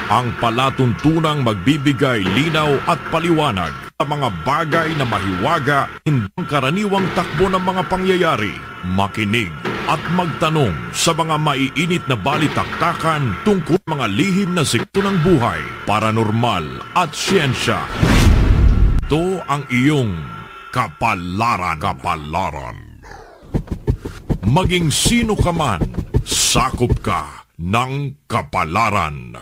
Ang palatuntunang magbibigay linaw at paliwanag sa mga bagay na mahiwaga, hindi karaniwang takbo ng mga pangyayari. Makinig at magtanong sa mga maiinit na balitaktakan tungkol mga lihim na sikto ng buhay, paranormal at siyensya. Ito ang iyong kapalaran. Maging sino ka man, sakop ka ng kapalaran.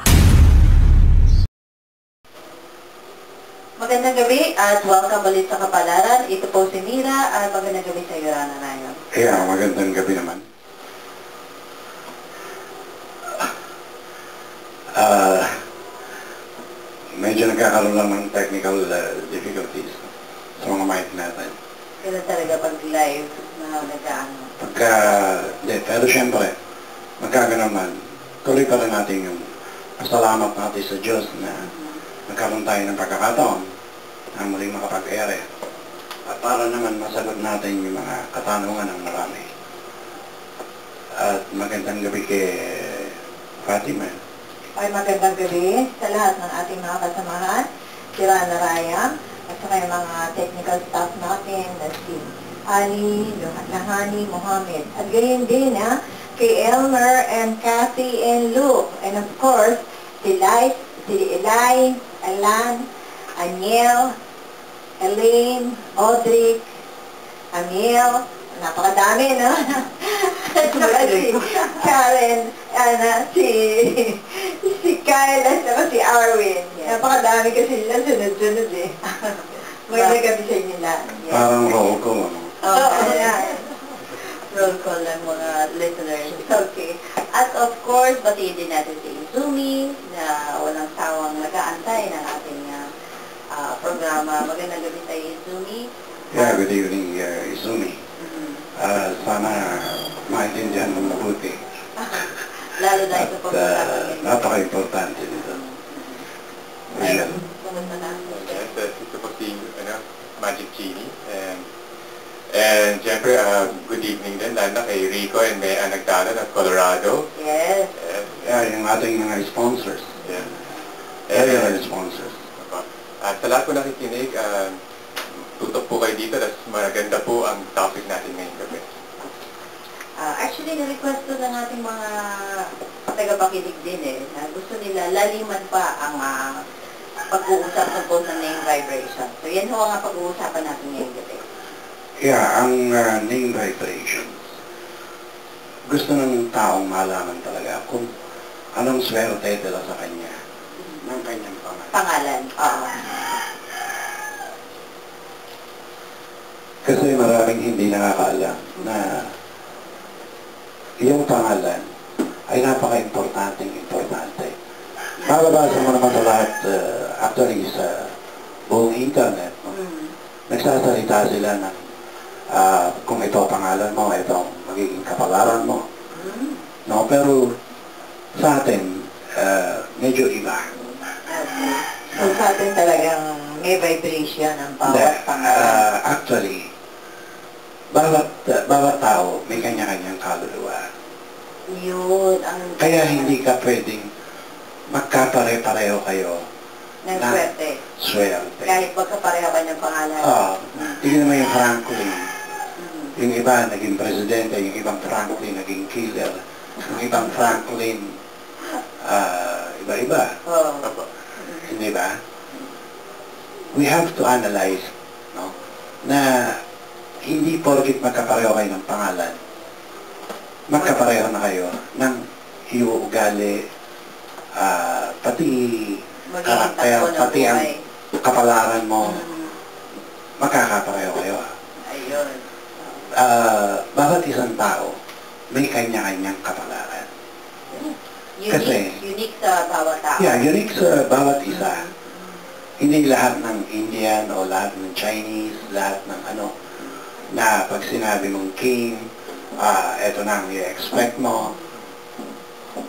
Magandang gabi at welcome ulit sa Kapalaran. Ito po si Mira at magandang gabi sa iyo, Rana Rayon. Yeah, magandang gabi naman. Medyo nagkakaroon lang ng technical difficulties sa mga mic natin. Kaya talaga pag live na nag-ano. Pero syempre, magkaganaman, tuloy pa rin natin yung pasalamat natin sa Diyos na nagkaroon tayo ng pagkakataon na muling makapag-ere. At para naman masagot natin yung mga katanungan ng marami. At magandang gabi kay Fatima. Ay, magandang gabi sa lahat ng ating mga kasamahan, si Rana Rayon, at saka yung mga technical staff natin, na si Ali, Lahani, Mohammed. At gayon din, kay Elmer and Kathy and Luke. And of course, si Eli, Alan, Aniel, Elaine, Audrey, Amiel, napakadami, no? Si Karen, si Kyle, at saka si Arwin. Napakadami kasi nila sunod-sunod eh. Magandang gabi sa inyo lahat. Parang roll call, ano? Oo, roll call ng mga listeners. Okay. At of course, batiin din natin si Izumi na walang sawang nag-aantay ng ating programa. Magandang gabi sa Izumi. Yeah, good evening, Izumi. Sana maintindihan mo mabuti. Lalo na ito po. Napaka-importante nito. Michelle. Kumusta na? Ito po si Magic Genie. And siyempre, good evening din, lalo na kay Rico and may Nagdala ng Colorado. Yes. Yeah, yung ating mga sponsors. Yeah. Regular sponsors. At sa lahat po nakikinig, tutok po kayo dito, tapos maganda po ang topic natin ngayong gabi. Actually, na-request ko ng ating mga tagapakinig din na gusto nila laliman pa ang pag-uusap tungkol sa name vibration. So yan ho ang pag-uusapan natin ngayong gabi. Yeah, ang name vibrations. Gusto ng taong malaman talaga kung anong swerte dala sa kanya ng kanyang pangalan. Pangalan, oo. Kasi maraming hindi nakakaalam na yung pangalan ay napaka-importante. Mababasa mo naman sa lahat, actually sa buong internet, no? Nagsasalita sila ng kung ito pangalan mo, ito magiging kapalaran mo. No, pero sa atin, medyo iba. Okay. So sa atin talagang may vibration ang bawat pangalan. Actually, bawat tao may kanya-kanyang kaluluwa. Yun ang... Kaya hindi ka pwedeng magkapare-pareho kayo ng swerte. Swerte. Kahit magkapareho ka ng pangalan. Tingnan mo yung Franklin. Yung iba naging presidente, yung ibang Franklin naging killer, yung ibang Franklin, iba-iba. Hindi ba? We have to analyze, no, na hindi porkit magkapareho kayo ng pangalan, magkapareho na kayo ng ugali, pati karakter, pati ang kapalaran mo, magkakapareho kayo. Ayun. Bawat isang tao may kanya-kanyang kapalaran. Unique sa bawat tao. Yeah, unique sa bawat isa. Hindi lahat ng Indian o lahat ng Chinese, lahat ng na pag sinabi mong king, eto na ang i-expect mo.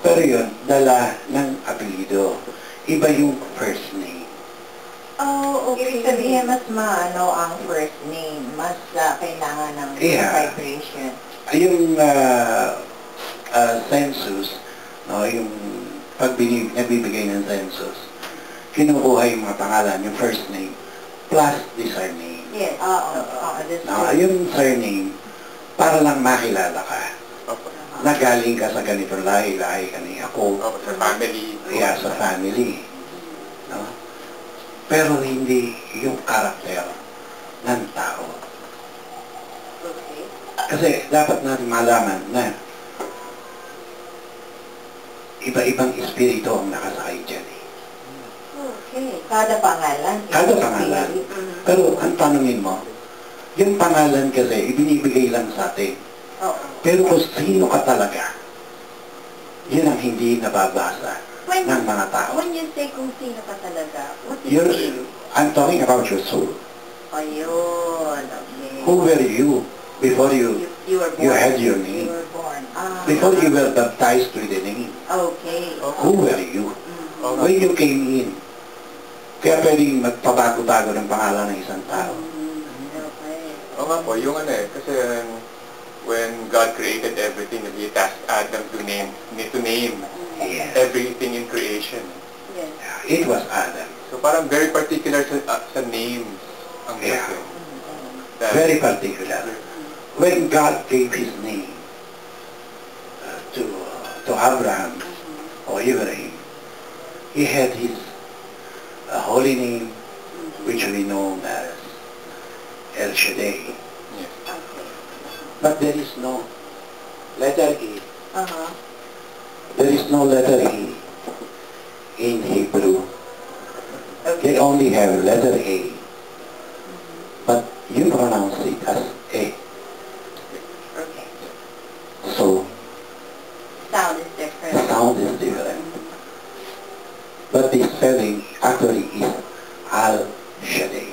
Pero yun, dala ng apelido. Iba yung first name. Oh, okay. Ibig sabihin, mas maano ang first name. Mas kailangan ng vibration. Yung census, no, yung pag nagbibigay ng census, kinukuha yung mga pangalan, yung first name, plus the surname. Yes. That's Now, true. yung surname, para lang makilala ka. Opo. Na galing ka sa ganitong lahi ka ni ako, Opo, sa family. kaya sa family. No? Pero hindi yung karakter ng tao. Okay. Kasi dapat natin malaman na iba-ibang espiritu ang nakasakay dyan eh. Okay. Kada pangalan. Kada pangalan. Pero ang tanongin mo, yung pangalan kasi ibinibigay lang sa atin. Oo. Pero kung sino ka talaga, yun ang hindi nababasa ng mga tao. When you say kung sino ka talaga, what do you mean? I'm talking about your soul. Ayun. Okay. Who were you before You were born. you had your You name? were born. Before you were baptized with the name? Okay. Who were you? Mm. When you came in? Kaya pwedeng magpabago-bago ng pangalan ng isang tao. Okay. Oo nga po, yung ano eh, kasi when God created everything, He tasked Adam to name Yes. everything in creation. Yes. It was Adam. So parang very particular sa names ang Diyos Yeah. eh. That- Very particular. When God gave His name to Abraham or Ibrahim, He had His holy name, which we know as El Shaddai. Yes. Okay. But there is no letter E. Uh-huh. There is no letter E in Hebrew. They Okay. only have letter A. But you pronounce it as A. Okay. So Sound is the different. sound is different. But the spelling actually is Al Shaddai.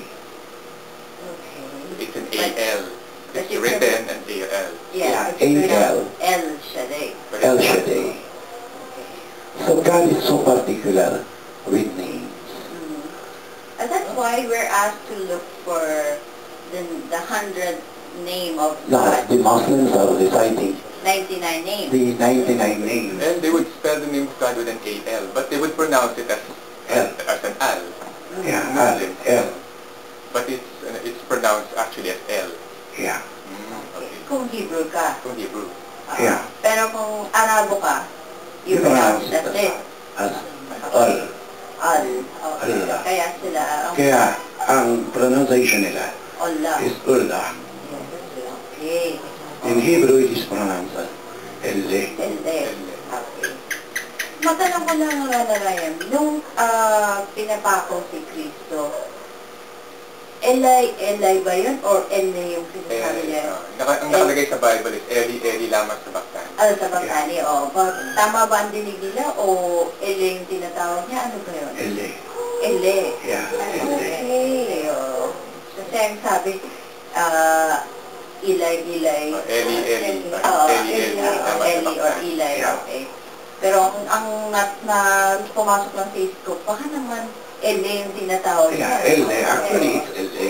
Okay. It's an But- A-L. but It's you written an A-L. Yeah. Yeah, A-L. El Shaddai. But El it's- Shaddai. Okay. So God is so particular with names. And that's why we're asked to look for the 100 name of Now, God. the Muslims are reciting 99 names. the 99 names. And they would spell the name of God with an A-L, but they would pronounce it as an Al. Yeah, Al, L. But it's pronounced actually as L. Yeah, Okay. Kung Hebrew ka. From Hebrew. yeah. Pero kung Arabo ka, you pronounce it as it. as Al. Al. Okay. Allah. Kaya sila, Kaya ang pronunciation nila Allah. is Ullah. Okay. In Hebrew, it is pronounced as Elle. Elde. Okay. Matanong ko lang, Rana Ryan, nung pinapako si Kristo, Eli ba yun? Or Ele yung sinasabi niya? Ang nakalagay sa Bible is Eli lamang sa baktan. Sa Bangkali, tama ba ang dinig nila? O Ele yung tinatawag niya? Ano ba yun? Elle. Ele. Yeah, Ay, Elle. okay. Kasi ang sabi, Eli. Eli. Oo, Eli. Tama sa Eli or baktan. Eli, Yeah. okay. Pero ang pumasok lang sa isip ko, baka naman Ele yung tinatawag Yeah, niya. Elle. Actually, it's Elle.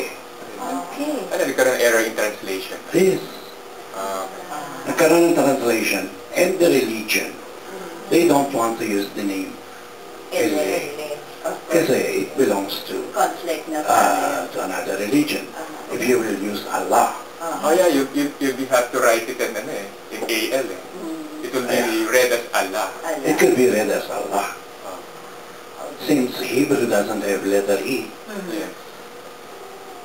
Okay. Ano, nagkaroon ng error in translation. This, Ah, nagkaroon ng translation and the religion, they don't want to use the name Ele. Elle. Of course. Kasi it belongs Conflict na to another religion. If you will use Allah, oh yeah, you have to write it in A-L eh. It will be read as Allah. it could be read as Allah. Oh, Since Hebrew doesn't have letter E, yeah.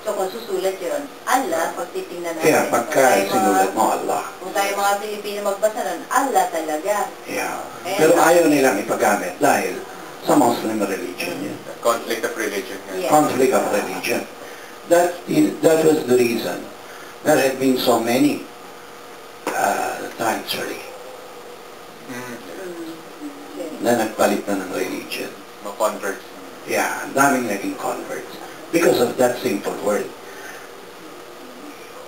So kung susulat yun, Allah, pag titingnan natin. kaya pagka sinulat mo Allah, Kung tayo mga Pilipino magbasa nun, Allah talaga. yeah. Pero ayaw nilang ipagamit dahil sa Muslim religion yun. Conflict of religion. Yeah. Conflict of religion. That was the reason there had been so many transferring na nagpalit na ng religion. Ma-converts. Yeah, ang daming naging converts because of that simple word.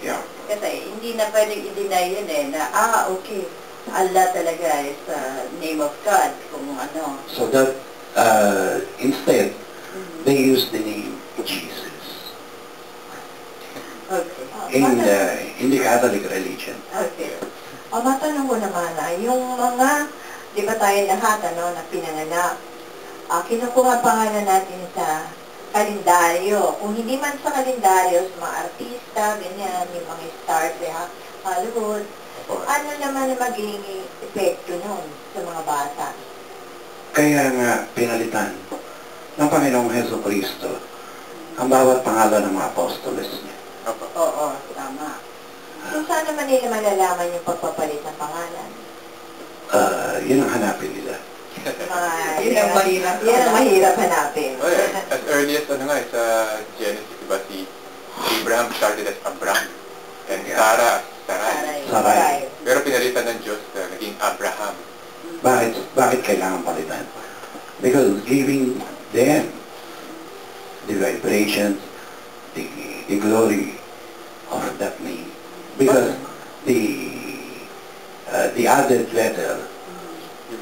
Yeah. Kasi hindi na pwedeng i-deny yun na, okay, Allah talaga is name of God, kung ano. So that instead they use the name Jesus Okay. in the Catholic religion. Okay. Matanong ko naman yung mga di ba tayo lahat, na pinanganak? Kinukuha pangalan natin sa kalendaryo. Kung hindi man sa kalendaryo, sa mga artista, ganyan, yung mga stars sa Hollywood, ano naman ang magiging epekto nun sa mga bata? Kaya nga pinalitan ng Panginoong Heso Kristo ang bawat pangalan ng mga apostoles niya. Oo, tama. So, saan naman nila malalaman yung pagpapalit ng pangalan? Yun ang hanapin nila. Yun ang mahirap. Yan ang mahirap hanapin. Oh, yeah. As early as sa Genesis, diba, si Abraham started as Abram, and Sarah as Sarai. Sarai. Pero pinalitan ng Diyos na naging Abraham. Bakit kailangan palitan? Because giving them the vibrations, the glory of that name. Because the added letter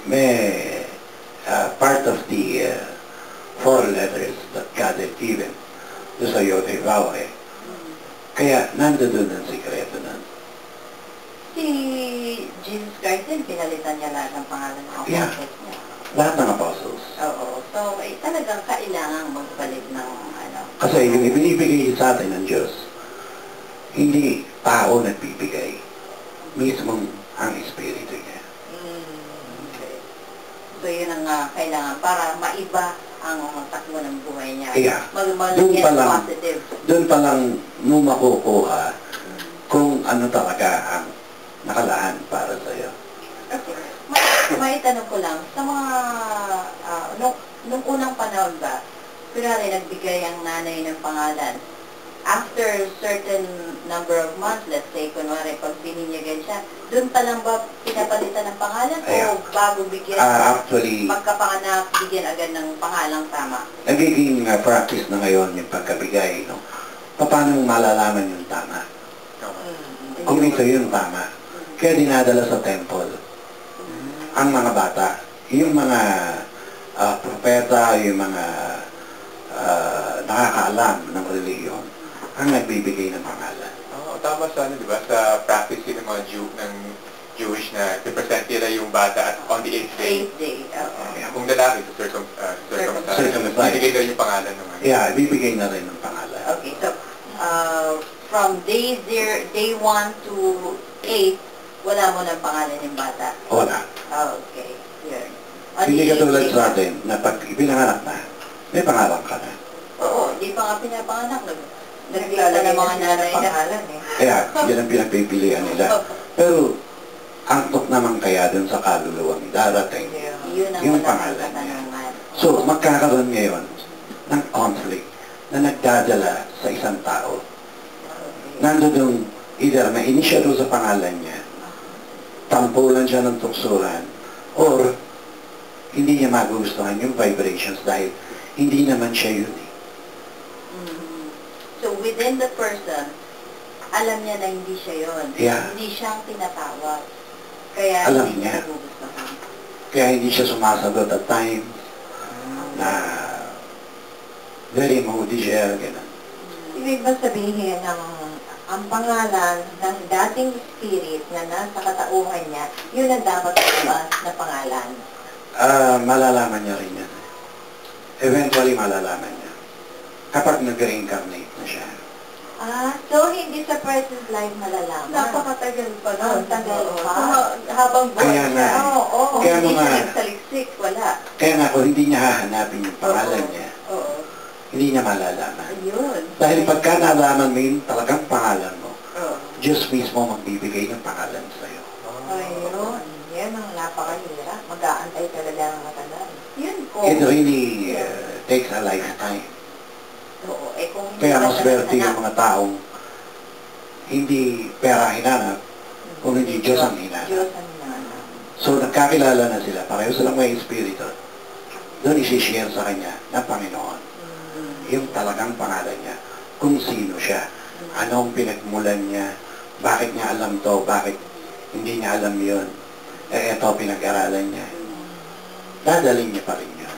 may part of the 4 letters that God had given to sa Yote Vawe. Kaya nandoon ang sikreto nun. Si Jesus Christ din, pinalitan niya lahat ng pangalan ng Yeah. apostles niya. Lahat ng apostles. Oo. So, talagang kailangan magpalit ng Kasi yung ibinibigay sa atin ng Diyos, hindi tao nagbibigay. Mismong ang Espiritu niya. Okay. So, yun ang kailangan para maiba ang takbo ng buhay niya. Yeah. Doon pa lang, positive. Doon pa lang mo makukuha kung ano talaga ang nakalaan para sa'yo. Okay. May tanong ko lang, sa mga, nung unang panahon ba, kunwari nagbigay ang nanay ng pangalan, after certain number of months, let's say, kunwari, pag bininyagan siya, doon pa lang ba pinapalitan ng pangalan o bago bigyan, Actually, pagkapanganak, bigyan agad ng pangalang tama? nagiging practice na ngayon yung pagkabigay, no? Paano malalaman yung tama? Kung ito yung tama. Kaya dinadala sa temple ang mga bata, yung mga propeta, yung mga nakakaalam ng reliyon, ang nagbibigay ng pangalan. Tama sa di ba? Sa practice ng mga Jewish na i-present nila yung bata at on the 8th day. 8th day, oo. Kung lalaki, sa circumstance, bibigay na rin yung pangalan ng mga. Yeah, ibibigay na rin ng pangalan. Okay, so, from day 1 to 8, wala mo ng pangalan ng bata? Wala. Okay, yun. Hindi katulad sa atin na pag ipinanganak na, may pangalan ka na. Oo, hindi pa nga pinapanganak. Naglala ng mga nanay na pangalan eh. Kaya, yan ang pinagpipilian nila. Pero, angkot naman kaya dun sa kaluluwang darating, Yun ang yung walang pangalan niya. katanungan. So, magkakaroon ngayon ng conflict na nagdadala sa isang tao. Nandun either mainis siya doon sa pangalan niya, tampulan siya ng tuksuran, or hindi niya magustuhan yung vibrations dahil hindi naman siya yun. So, within the person, alam niya na hindi siya yun. Yeah. Hindi siyang tinatawag. Kaya Alam hindi niya. niya nagugustuhan. Kaya hindi siya sumasagot at times na very moody siya, gano'n. Ibig ba sabihin ng ang pangalan ng dating spirit na nasa katauhan niya, yun ang dapat lumabas na pangalan? Malalaman niya rin yan. Eventually, malalaman niya. Kapag nag-reincarnate na siya. So hindi sa present life malalaman? Napakatagal pa nun. Tagal pa. Habang buhay Kaya siya. nga. Oo, Kaya hindi mga- siya nagsaliksik, wala. Kaya nga kung hindi niya hahanapin yung pangalan Oo. niya, Oo. hindi niya malalaman. Ayun. Dahil pagka nalaman mo yung talagang pangalan mo, Oo. Diyos mismo magbibigay ng pangalan sa'yo. Ayun. Yan ang napakahirap. Mag-aantay talaga ng matagal. Yun po. It really takes a lifetime. Oo. Kung hindi Kaya ba maswerte siya yung mga taong hindi pera hinanap, kung hindi Diyos ang hinanap. Diyos ang hinanap. So nagkakilala na sila, pareho silang may espiritu. Doon isi-share sa kanya ng Panginoon. Yung talagang pangalan niya, kung sino siya, anong pinagmulan niya, bakit niya alam to, bakit hindi niya alam yun, eto pinag-aralan niya. Dadalhin niya pa rin yun.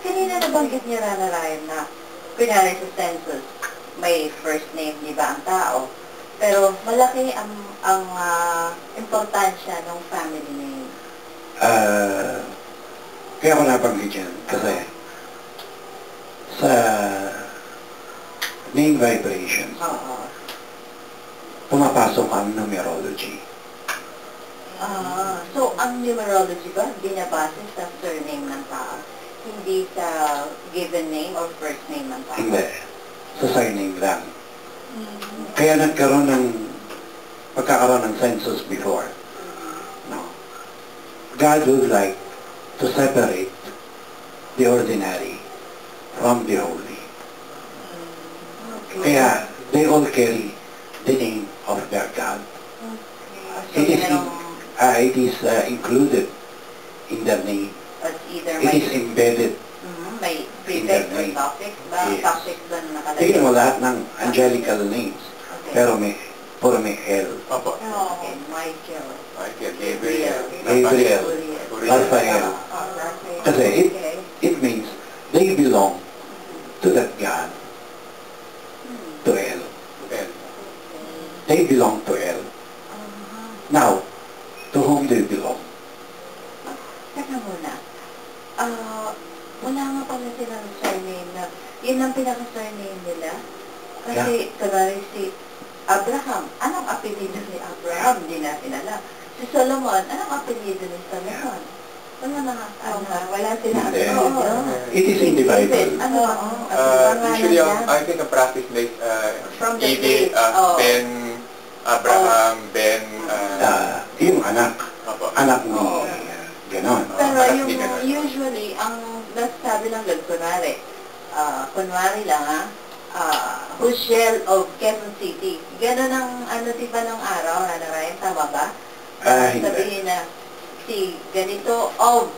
Kanina nabanggit niya Ryan na kunwari sa census, may first name, di ba, ang tao. Pero malaki ang importansya ng family name. Kaya ako nabanggit yan kasi sa name vibrations, Oo. pumapasok ang numerology. So, ang numerology ba, binabase sa surname ng tao? Hindi sa given name or first name ng tao? Hindi. Sa surname lang. Kaya pagkakaroon ng census before. No. God would like to separate the ordinary from the holy. Okay. Kaya they all carry the name of their God. So, It is included in their name. either It is embedded. may prefix or name. suffix ba? Yes. Suffix ba na nakalagay? Tingnan mo lahat ng angelical names. Okay. Pero puro may L. Opo. Okay, Michael. Michael, Gabriel, Gabriel, Raphael. Raphael. Kasi Okay. it means they belong to that God. To L. L. They belong to L. Now, to whom do you belong? Teka muna. Wala nga pala silang surname na, yun ang pinaka-surname nila. Kasi, kunwari si Abraham, anong apelido ni Abraham? Hindi natin alam. Si Solomon, anong apelido ni Solomon? Wala na nga. Wala silang Hindi. apelido. It is in the Bible. Ano? Usually, I think ang practice like From the Eve, place. Oh. Ben, Abraham, Ben, Yung anak. Opo. Anak ni ganon. Pero anak yung ni ganun. usually, ang nasasabi lang doon, kunwari lang Hushel of Quezon City. Ganon ang diba ng araw, Ryan, tama ba? Hindi. Sabihin na si ganito of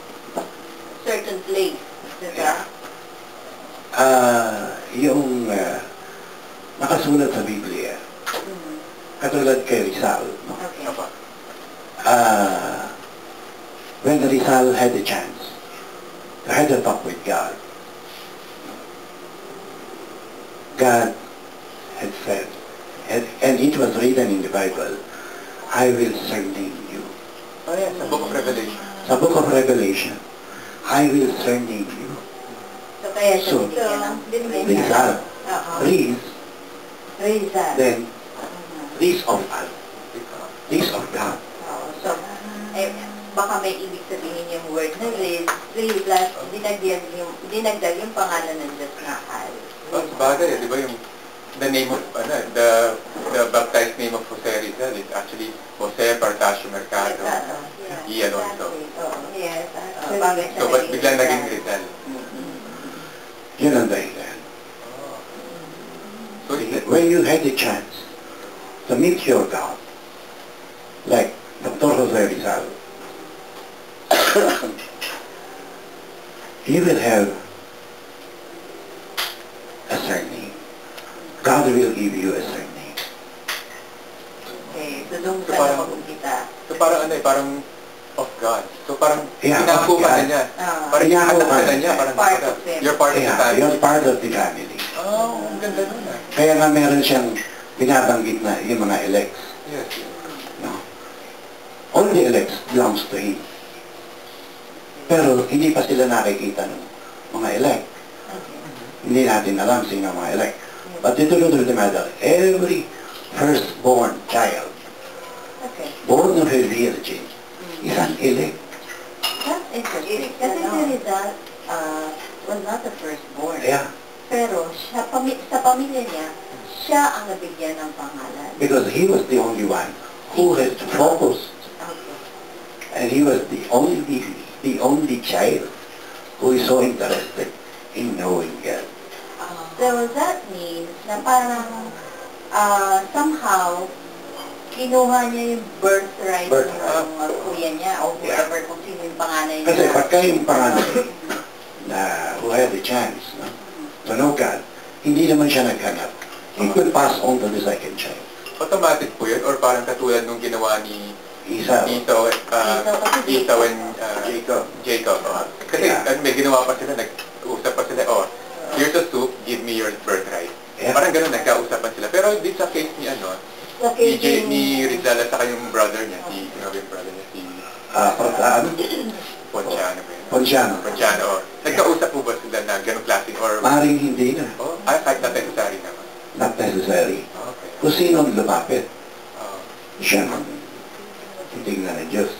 certain place. Diba? Yung nakasulat sa Biblia, katulad kay Rizal, no? Okay. Opo. When Rizal had a chance to have a talk with God, God had said, and it was written in the Bible, I will surname you. Oh yeah, sa Book of Revelation. Sa Book of Revelation, I will surname you. So kaya siya So, binigyan ng Rizal. Riz, Rizal. then Riz of God. Riz of God. So, baka may ibig sabihin yung word na Riz plus dinagdag yung pangalan ng Diyos na Al. Oh, sabagay, di ba yung the name of, the baptized name of Jose Rizal is actually Jose Partasio Mercado y Alonso. Yes. So, ba't biglang naging Rizal? Yun ang dahilan. So, When you had the chance to meet your God, like Dr. Jose Rizal, you will have a surname. God will give you a surname. Okay, so doon So, ka parang- na mapupunta. so parang parang of God. So parang Yeah, inaako of ka na God. niya. Parang Inaako inaako ka ka na na niya. Parang Part of him. you're part of the Yeah, family. you're part of the family. Oh, ang ganda nun ah. Kaya nga meron siyang binabanggit na yung mga elects. Yes, yes. No? All the elects belongs to Him. Pero hindi pa sila nakikita ng mga elect. Hindi natin alam sino ang mga elect. But the truth of the matter, every firstborn child, Okay. born of a virgin, is an elect. That's interesting. Kasi si Rizal was not the firstborn. Yeah, Pero sa pamilya niya, siya ang nabigyan ng pangalan. because he was the only one who had focused, Okay. and he was the only child who is so interested in knowing God. So that means na parang somehow kinuha niya yung birthright ng kuya niya o whoever kung sino yung panganay niya. Kasi pagka yung panganay na who had the chance no, to know God, hindi naman siya naghanap. He will pass on to the second child. Automatic po yun? Or parang katulad nung ginawa ni Isa, Esau and Jacob. Kasi Yeah. may ginawa pa sila, nag-usap pa sila, here's a soup, give me your birthright. Yeah. Parang ganun, nagkausapan sila. Pero dito sa case ni Okay, ni Rizal at saka yung brother niya, yung brother niya, pagkaan, Ponciano. Ponciano. Nagkausap po ba sila na ganong klaseng or... Maring hindi na. Oh, kahit not necessary naman. Not necessary. Okay. Kung sino ang lumapit, Oh. siya ang titignan ng Diyos.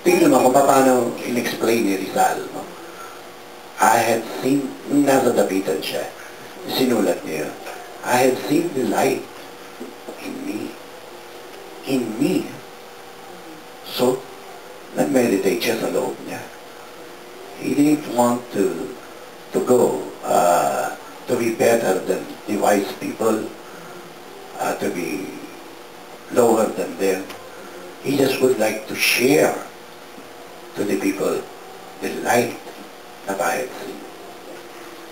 Tingnan mo kung paano in-explain ni Rizal. No? I had seen, nung nasa dapitan siya, sinulat niya, I had seen the light in me. In me. So, nag-meditate siya sa loob niya. He didn't want to go, to be better than the wise people, to be lower than them. He just would like to share to the people the light that I had seen.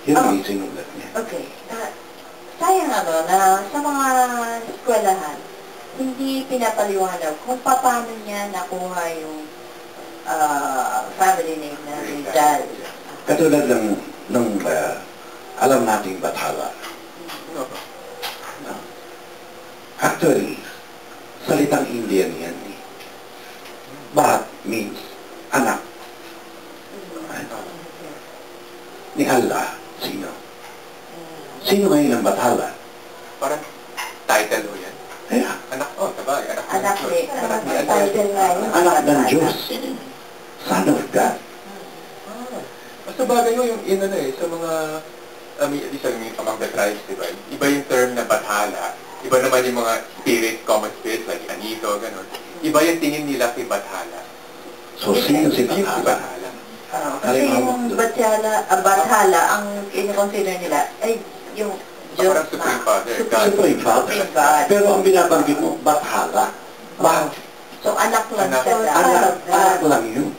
Yun ang isinulat niya. Okay. Sayang na sa mga eskwelahan, hindi pinapaliwanag kung paano niya nakuha yung family name na Rizal. Katulad ng alam nating Bathala. No. No? Actually, salitang Indian yan eh. Bat means anak. Ni Allah, sino? Sino ngayon ang Bathala? Parang title ho yan. Kaya, Anak, oh, sabay. Anak ni, Anak ni Allah. title nga yun. anak ng Diyos. Son of God. Basta bagay mo yung sa mga, di sa mga tribes, di ba? Iba yung term na bathala. Iba naman yung mga spirit, common spirits, like anito, gano'n. Iba yung tingin nila kay bathala. So, sino si Yung si Bathala? bathala. Kasi yung Bathala, ang in-consider nila ay yung Diyos Parang Supreme Father, God. Supreme Father. Supreme God. Pero ang binabanggit mo, Bathala. So, anak lang Anak. siya. Anak lang yun.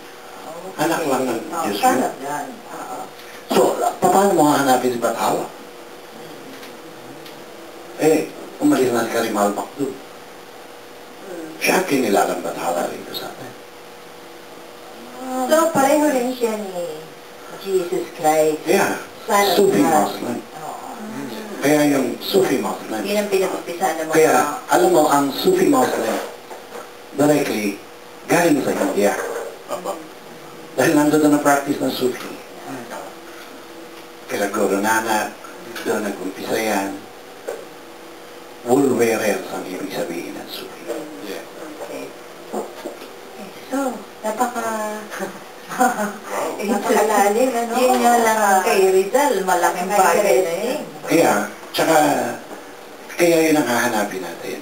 Anak lang ng Diyos Son yun. of God. Oo. So, paano mo hahanapin si Bathala? Umalis na si Karimal Makdum. Siya ang kinilalang Bathala rito sa atin. So, pareho rin siya ni Jesus Christ. Yeah, Son of Sufi God. Muslim. Oo. Kaya yung Sufi Muslim. Yun ang pinag-umpisa ng mga... Kaya, alam mo, ang Sufi Muslim, directly, galing sa India. Opo. Dahil nandun na practice ng Sufi. Kaya Guru Nanak, doon nag-umpisa yan. Wool wearers ang ibig sabihin ng Sufi. Yeah. Okay. So, napakalalim, ano? Yun nga lang kay Rizal, malaking bagay na yun. Kaya, tsaka, kaya yun ang hahanapin natin.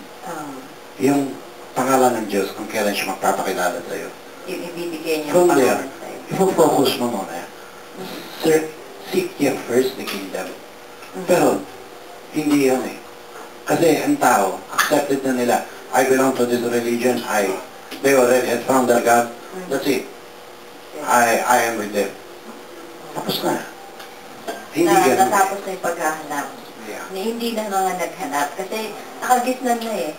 Yung pangalan ng Diyos kung kailan siya magpapakilala sa'yo. Yung ibibigay niya From ang there, pangalan sa'yo. ifo-focus mo muna. Sir, seek ye first the kingdom. Pero, hindi yun eh. Kasi ang tao, accepted na nila, I belong to this religion, they already had found their God, that's it. I am with them. Tapos na. Hindi ganun. Natapos na yung paghahanap. Yeah. Hindi na mga naghanap. Kasi nakagisnan na eh.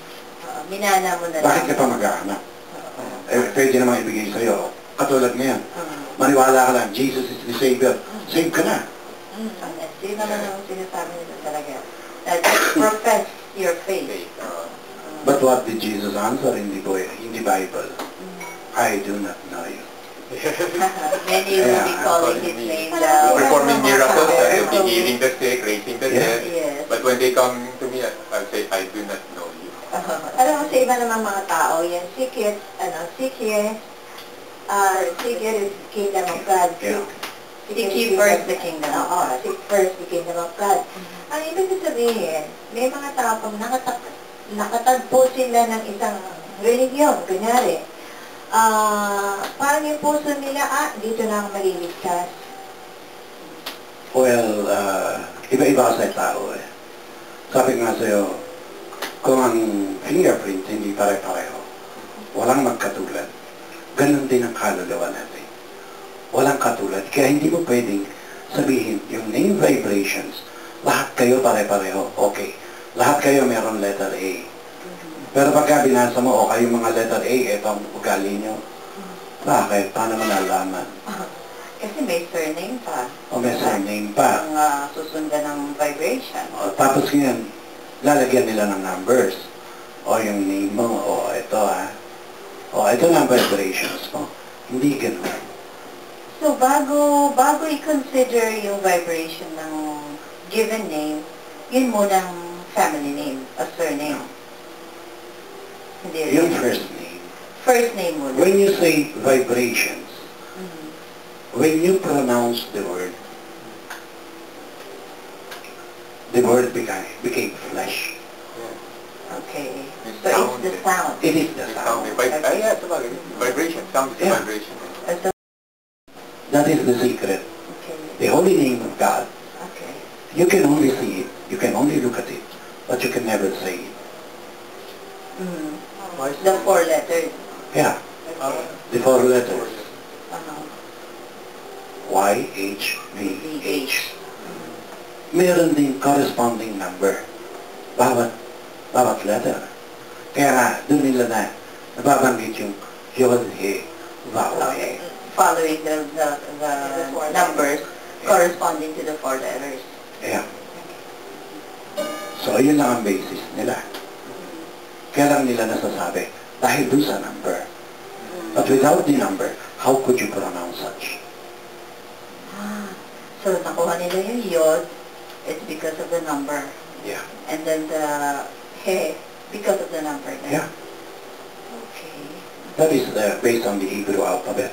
Minana mo na Bakit ka pa maghahanap? Pwede namang ibigay sa'yo. Katulad ngayon, maniwala ka lang, Jesus is the Savior. Save ka na. Yun naman ang sinasabi nila talaga. Just profess your faith. But what did Jesus answer in the Bible? I do not know you. Many will be calling His name down. Performing miracles, they'll be healing the sick, raising the dead. Yes. But when they come to me, I'll say, I do not know you. Alam mo, sa iba namang mga tao, yan, seek ye is the kingdom of God. Yeah. Seek ye first the kingdom of God. Seek first the kingdom of God. Ang ibig sabihin, may mga tao pag nakatagpo sila ng isang religion, kunyari, parang yung puso nila, dito na ako maliligtas. Well, iba-iba sa tao eh. Sabi nga sa'yo, kung ang fingerprint hindi pare-pareho, walang magkatulad. Ganon din ang kaluluwa natin. Walang katulad. Kaya hindi mo pwedeng sabihin, yung name vibrations, lahat kayo pare-pareho. Okay. Lahat kayo meron letter A. Pero pagka binasa mo, kayong mga letter A, ito ang ugali nyo. Bakit? Paano mo nalaman? Kasi may surname pa. O may surname pa. Ang susundan ng vibration. O, tapos ngayon, lalagyan nila ng numbers. O yung name mo, o ito ha. O ito na ang vibrations mo. Hindi ganun. So, bago i-consider yung vibration ng given name, yun munang family name, a surname. Hindi rin. Yung first name. First name muna. When you say vibrations, when you pronounce the word became flesh. Okay. Yung So, sound, it's the sound. It is the Sound. sound. Yeah, sabagay. Vibration. Sound is Yeah. vibration. So, That is the secret. okay. The holy name of God. Okay. You can only see it, you can only look at it, but you can never say it. The 4 letters. Yeah, Okay. the 4 letters. Uh-huh. Y, H, V, H. Meron din corresponding number. Bawat letter. Kaya nga, doon nila na nababanggit yung Yod, He, Vav, He. Following the numbers corresponding to the 4 letters. Yeah. So, yun lang ang basis nila. Kaya lang nila nasasabi, dahil doon sa number. But without the number, how could you pronounce such? So, nakuha nila yung yod, it's because of the number. Yeah. And then the he, because of the number. Then. Yeah. Okay. That is based on the Hebrew alphabet.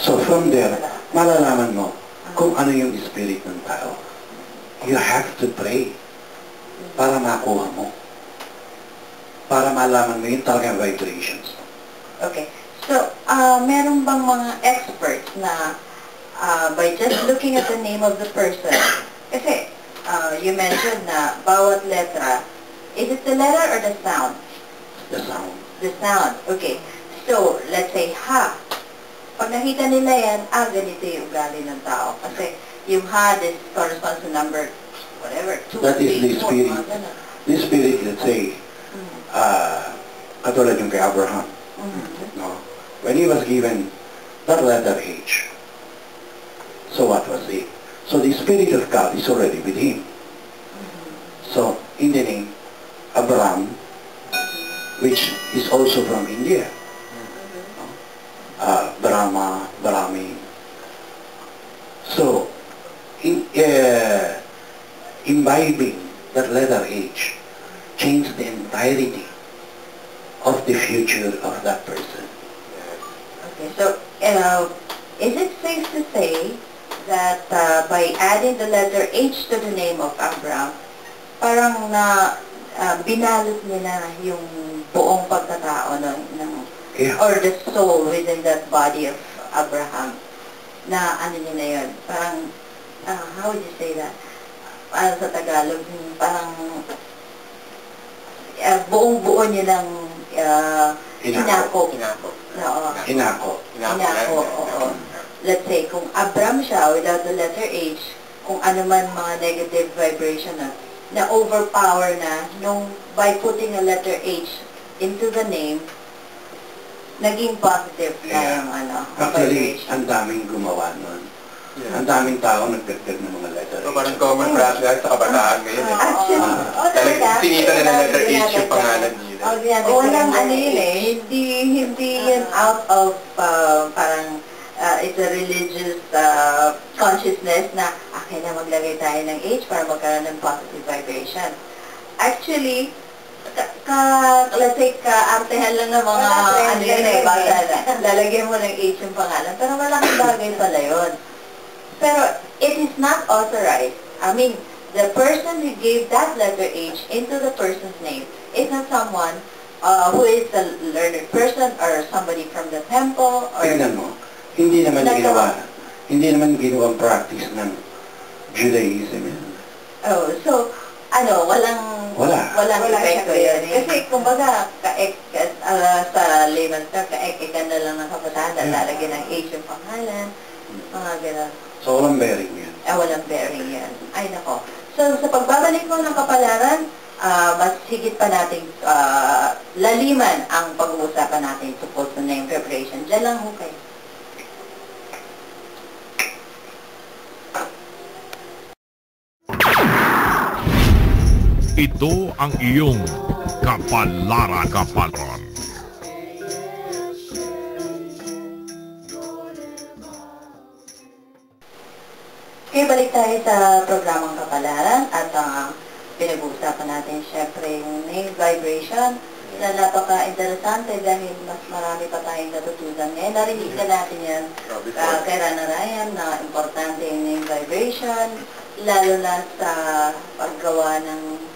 So from there, malalaman mo kung ano yung spirit ng tao. You have to pray para makuha mo. Para malaman mo yung talagang vibrations. Okay. So, meron bang mga experts na by just looking at the name of the person, kasi you mentioned na bawat letra, is it the letter or the sound? The sound. The sound. Okay. So, let's say ha. Pag nakita nila yan, ganito yung ugali ng tao. Kasi yung ha, this corresponds to number, whatever, 2, That is the 3, 4, spirit. mga ganun. The spirit, let's say, katulad yung kay Abraham. No? When he was given that letter H, so what was it? So the Spirit of God is already with him. So in the name Abraham, which is also from India, Brahma, Brahmi. So imbibing that letter H changed the entirety of the future of that person. Okay, so is it safe to say that by adding the letter H to the name of Abraham, parang na binalot nila yung buong pagkatao ng Yeah. or the soul within that body of Abraham, na ano niya na yun, parang, how would you say that? Parang sa Tagalog, parang buong-buo niya ng hinako. Oo. Hinako, oo. Let's say, kung Abram siya, without the letter H, kung ano man mga negative vibration na overpower na, nung by putting a letter H into the name, naging positive na yung Actually, vibration. ang daming gumawa nun. Ang daming tao nagdagdag ng mga letter So parang common practice sa kabataan ngayon. Actually, Talagang sinita na ng letter H yung pangalan nila. Walang ano yun hindi yun out of parang it's a religious consciousness na akin na maglagay tayo ng H para magkaroon ng positive vibration. Actually, let's say, kaartehan lang ng mga bata na, lalagyan mo ng H yung pangalan, pero malaking bagay pala yun. Pero, it is not authorized. I mean, the person who gave that letter H into the person's name is not someone who is a learned person or somebody from the temple or... Tingnan mo, hindi naman ginawang practice ng Judaism yan. Oh, so, walang epekto yun. Kasi, kumbaga, sa layman's term, kaek-ekan na lang ng kabataan, lalagyan ng H yung pangalan, mga gano'n. So, walang bearing yan. Walang bearing yan. Ay, nako. So, sa pagbabalik mo ng kapalaran, mas higit pa nating laliman ang pag-uusapan natin tungkol sa name preparation. Diyan lang ho kayo. Ito ang iyong kapalaran. Okay, balik tayo sa programang Kapalaran at pinag-uusapan natin syempre yung name vibration na napaka-interesante dahil mas marami pa tayong natutunan ngayon. Narinig na natin yan kay Rana Ryan na importante yung name vibration, lalo na sa paggawa ng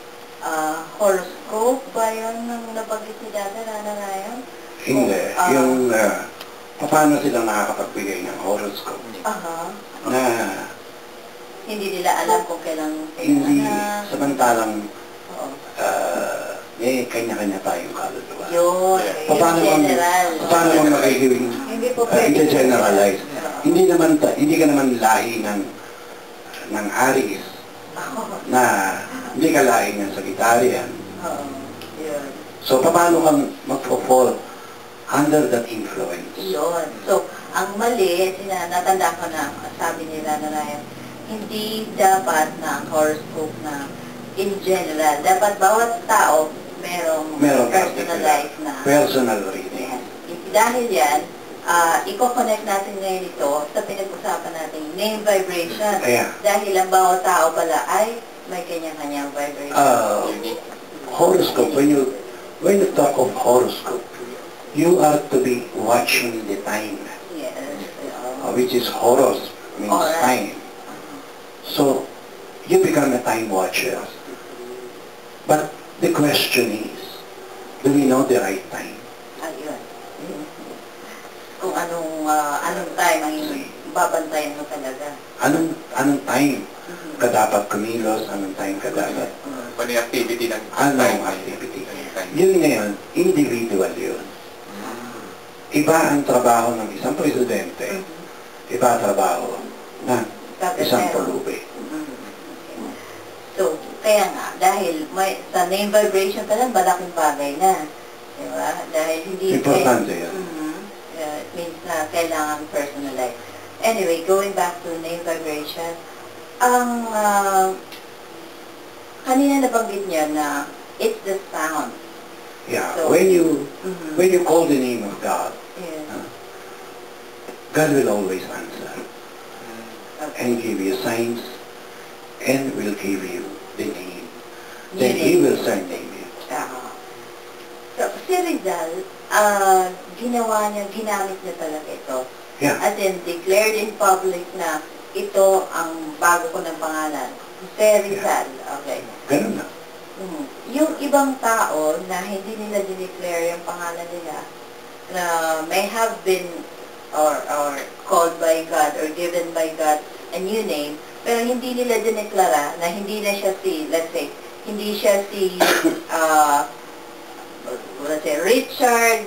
horoscope ba yun nung nabanggit ni dati Rana Ryan? Hindi. Yung paano sila nakakapagbigay ng horoscope na hindi nila alam kung kailan hindi anak. samantalang Oo. may kanya-kanya tayong kaluluwa. Yun. Paano Yung general. paano mo magiging Hindi po pwede. generalize? Hindi ka naman lahi ng Aries na hindi ka lahi ng Sagittarian. Oo. Yun. So paano kang magpo-fall under that influence? Yun. So, ang mali, natanda ko na, sabi nila na Ryan, hindi dapat na ang horoscope na in general. Dapat bawat tao merong personalized na. Personal reading. Yes. Dahil yan, i-connect natin ngayon ito sa pinag-usapan natin name vibration. Ayan. Dahil ang bawat tao pala ay may kanya-kanyang vibration. Horoscope, when you talk of horoscope, you are to be watching the time, Yes. which is horos, means Alright. time. So, you become a time watcher. But the question is, do we know the right time? Ayun. Kung anong time ang babantayan mo talaga. Anong time ka dapat kumilos? Anong time ka dapat? Ano yung activity ng Anong activity? Yun ngayon, individual yun. Iba ang trabaho ng isang presidente, iba ang trabaho ng isang pulubi. So, kaya nga, dahil sa name vibration pa lang, malaking bagay na. Diba? Dahil hindi... Importante yan. It means na kailangan personalize. Anyway, going back to name vibration, ang kanina nabanggit niya na it's the sound. Yeah, So, when you call the name of God, Yes. God will always answer Okay. and give you signs and will give you the name. Then He will surname you. So, si Rizal, ginamit niya talaga ito. Yeah. As in, declared in public na ito ang bago ko ng pangalan. Si Rizal. Okay. Ganun na. Yung ibang tao na hindi nila dineclare yung pangalan nila, na may have been or called by God or given by God a new name, pero hindi nila dineklara na hindi na siya si, let's say, hindi siya si, let's say, Richard,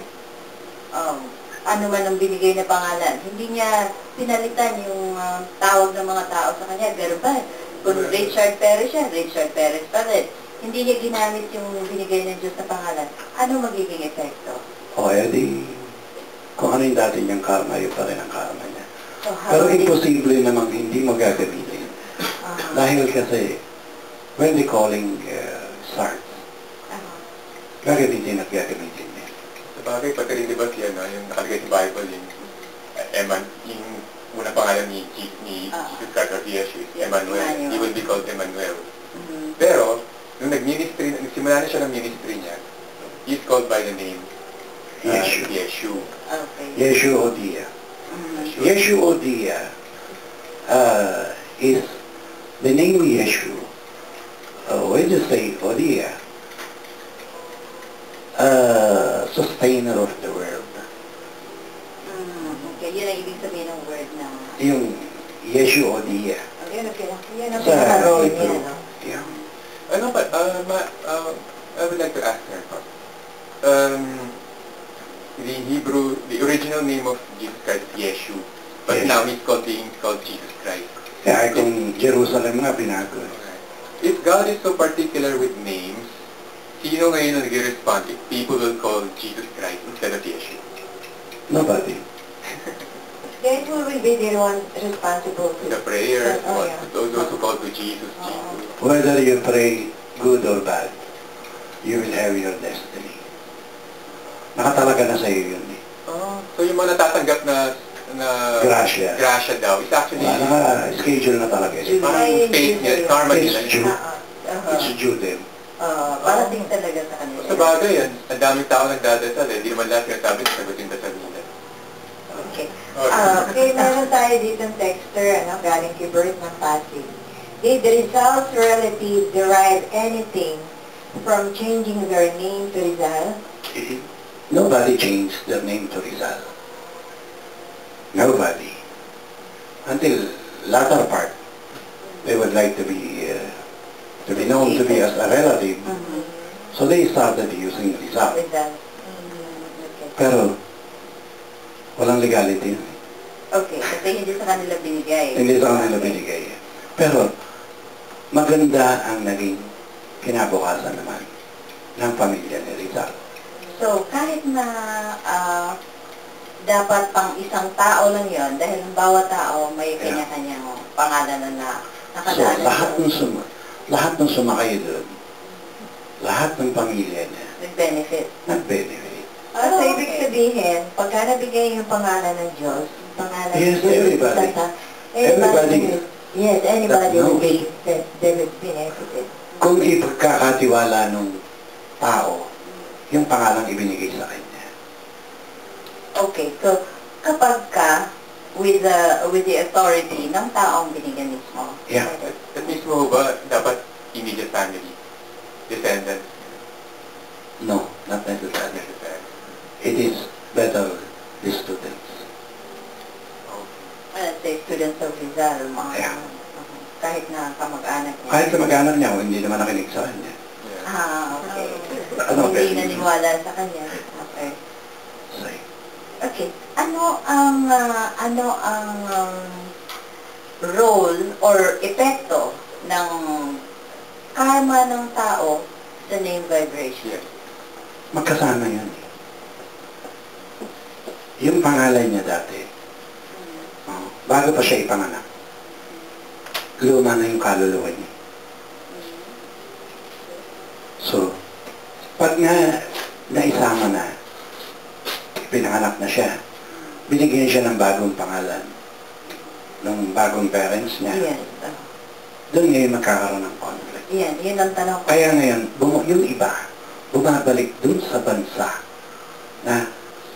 ano man ang binigay na pangalan. Hindi niya pinalitan yung tawag ng mga tao sa kanya. Ganun ba? Kung Richard Perez siya, Richard Perez pa rin. Hindi niya ginamit yung binigay ng Diyos na pangalan. Ano magiging epekto? O edi, kung ano yung dati niyang karma, yun pa rin ang karma niya. So, Pero imposible namang hindi mo gagamitin. Dahil kasi, when the calling starts, gagamitin at gagamitin niya. Sa bagay, pati rin diba siya, no? Yung nakalagay sa Bible, yung unang pangalan ni Jesus Christ or Jesus, Emmanuel. He will be called Emmanuel. Pero, nung nagsimula na siya ng ministry niya, he's called by the name Yeshu. Okay. Yeshu Odia. Yeshu Odia is the name Yeshu. When you say Odia, sustainer of the world. Okay, yun ang ibig sabihin ng word na... Yung Yeshu Odia. Yun ang Sa pinaka-role niya, Hebrew. no? Yeah. Ano ba, I would like to ask her, the original name of Jesus Christ is Yeshu, but Yes. now he's called Jesus Christ. Kaya kung Jerusalem nga binago. If God is so particular with names, sino ngayon ang nag-respond if people will call Jesus Christ instead of Yeshu? Nobody. Then who will be the one responsible to The prayer, yeah. those who call to Jesus, Jesus. Whether you pray good or bad, you will have your destiny. Nakatalaga na sa'yo yun eh. Oh, so yung mga natatanggap na Grasya. grasya daw, it's actually Naka-schedule na talaga yun. parang fate niya, karma It's nila. due. It's due them. Parating talaga sa kanila. Sa bagay yan, ang daming tao nagdadasal eh. Di naman lahat sinasabi na sagutin dasal nila. Okay. Okay, meron tayo dito ng texter, galing kay Bert ng Pasig. Did the Rizal's relatives derive anything from changing their name to Rizal? Nobody changed their name to Rizal. Nobody. Until latter part, they would like to be known to be as a relative. So they started using Rizal. Rizal. Pero, walang legality yun. Okay, kasi hindi sa kanila binigay. Hindi sa kanila binigay. Pero, maganda ang naging kinabukasan naman ng pamilya ni Rizal. So, kahit na dapat pang isang tao lang yon dahil ang bawat tao may kanya-kanyang pangalan na So, nakadaan. lahat ng sumakay doon, lahat ng pamilya niya, Nag-benefit. nag-benefit. So, ibig sabihin, pagka nabigay yung pangalan ng Diyos, pangalan Yes, ng Diyos, everybody. Everybody. Yes, anybody That will knows. be benefited. Kung ipagkakatiwala ng tao, yung pangalang ibinigay sa kanya. Okay, so kapag ka with the authority ng taong binigyan mismo. Yeah. At mismo ba, dapat immediate family, descendants, No, not necessarily. necessary? It is better the students. Say students of Rizal, mga Yeah. kahit na kamag-anak niya. Kahit sa mag-anak niya, hindi naman nakinig sa kanya. Okay. Ano, Hindi pwede? naniwala sa kanya. Okay. Say, Okay. Ano ang role or epekto ng karma ng tao sa name vibration? Yes. magkasama yun. Yung pangalan niya dati, bago pa siya ipanganak, luma na yung kaluluwa niya. So, pag naisama na, pinanganak na siya, binigyan siya ng bagong pangalan, ng bagong parents niya, Yes. doon ngayon magkakaroon ng conflict. Yun ang tanong ko. Kaya ngayon, yung iba, bumabalik dun sa bansa na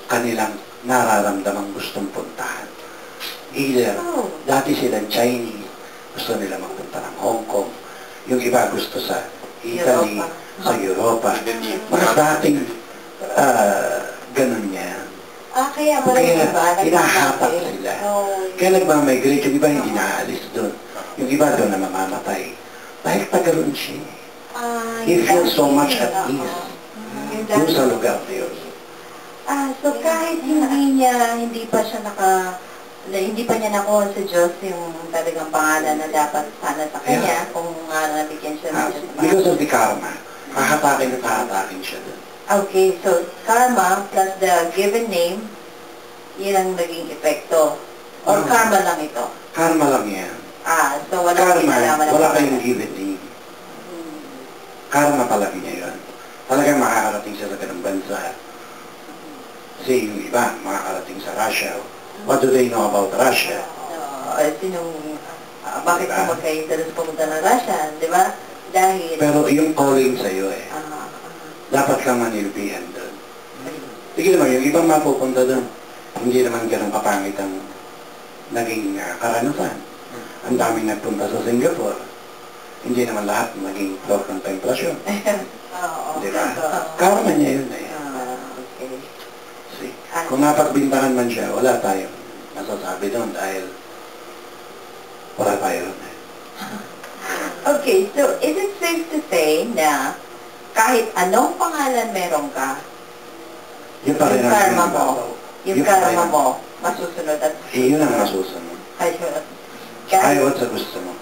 kanilang nararamdamang gustong puntahan. Either, dati silang Chinese, gusto nila magpunta ng Hong Kong. Yung iba gusto sa Italy, sa Europa. Mga dating ganun yan. Kaya pala yung Kaya iba, hinahatak sila. Kaya nagmamigrate, yung iba hindi naalis doon. Yung iba doon na mamamatay. Dahil tagaroon siya. He feels so much at ease doon sa lugar na yun. So kahit hindi pa niya nakuha sa Diyos yung talagang pangalan na dapat sana sa kanya, kung nabigyan siya ng Diyos. Because of the karma, hahatakin siya doon. Okay, so karma plus the given name, yun ang naging epekto. Or karma lang ito? Karma lang yan. So wala Karma, wala kayong given name. Karma pala niya yun. Talagang makakarating siya sa ganung bansa. Kasi yung iba, makakarating sa Russia. What do they know about Russia? Bakit Diba? mo kayo dalos pumunta ng Russia, di ba? Dahil... Pero yung calling sa'yo eh, dapat kang manilbihan doon. Sige naman, yung ibang mapupunta doon, hindi naman ganun kapangit ang naging karanasan. Ang daming nagpunta sa Singapore. Hindi naman lahat naging floor ng templasyon. Di ba? Karma niya yun eh. Okay. See, kung napagbintangan man siya, wala tayong masasabi doon dahil wala tayo doon eh. Okay, so is it safe to say na kahit anong pangalan meron ka, Yun pa rin yung ang karma mo, binibabaw. yung Yun pa karma rin. mo, masusunod at Yun ang masusunod. Ayaw at sa gusto mo.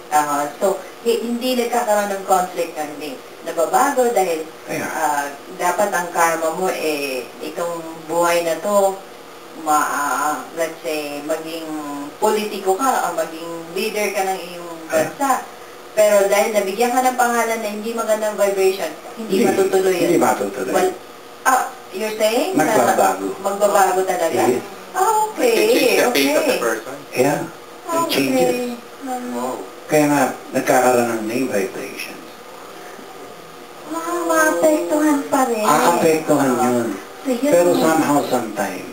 So, hindi nagkakaroon ng conflict ng hindi nababago dahil Kaya, dapat ang karma mo itong buhay na to let's say maging politiko ka o maging leader ka ng iyong bansa, Pero dahil nabigyan ka ng pangalan na hindi magandang vibration, hindi matutuloy Hindi yun. matutuloy. Well, you're saying? Magbabago. Magbabago talaga? Yes. Okay, Change the face of the okay. person. Yeah, it changes. Wow. Kaya nga, nagkakaroon ng name vibrations. Maapektuhan pa rin. Aapektuhan yun. So, yun Pero yung- somehow, sometime,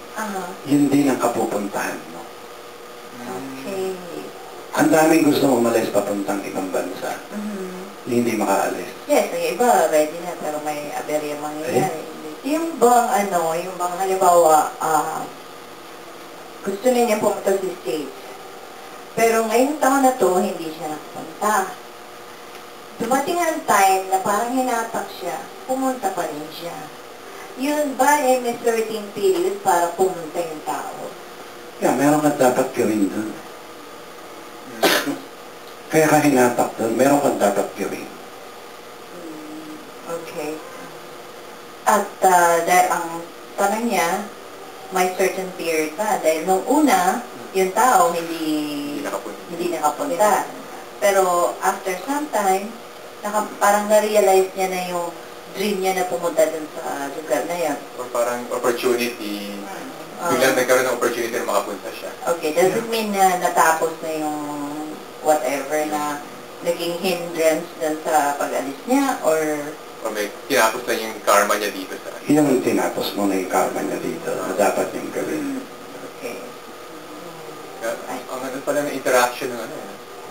yun din ang kapupuntahan mo. Okay. Ang daming gusto umalis papuntang ibang bansa. Hindi makaalis. Yes, yung iba, ready na, pero may aberya mangyayari. Yung bang, yung bang, halimbawa, gusto na niya pumunta sa States. Pero ngayong taon na to, hindi siya nakapunta. Dumating ang time na parang hinatak siya, pumunta pa rin siya. Yun ba ay may certain period para pumunta yung tao? Yeah, meron ka dapat gawin dun. Kaya ka hinatak dun, meron ka dapat gawin. Okay. At dahil ang tanong niya, may certain period pa. Dahil nung una, yung tao hindi nakapunta. Pero after some time, parang na-realize niya na yung dream niya na pumunta dun sa lugar na yun. Or parang opportunity. Biglang nagkaroon ng opportunity na makapunta siya. Okay, does it mean na natapos na yung whatever na naging hindrance dun sa pag-alis niya? Or may tinapos na yung karma niya dito sa Yung tinapos mo na yung karma niya dito na dapat yung gawin. okay. Ang ano pala ng interaction ng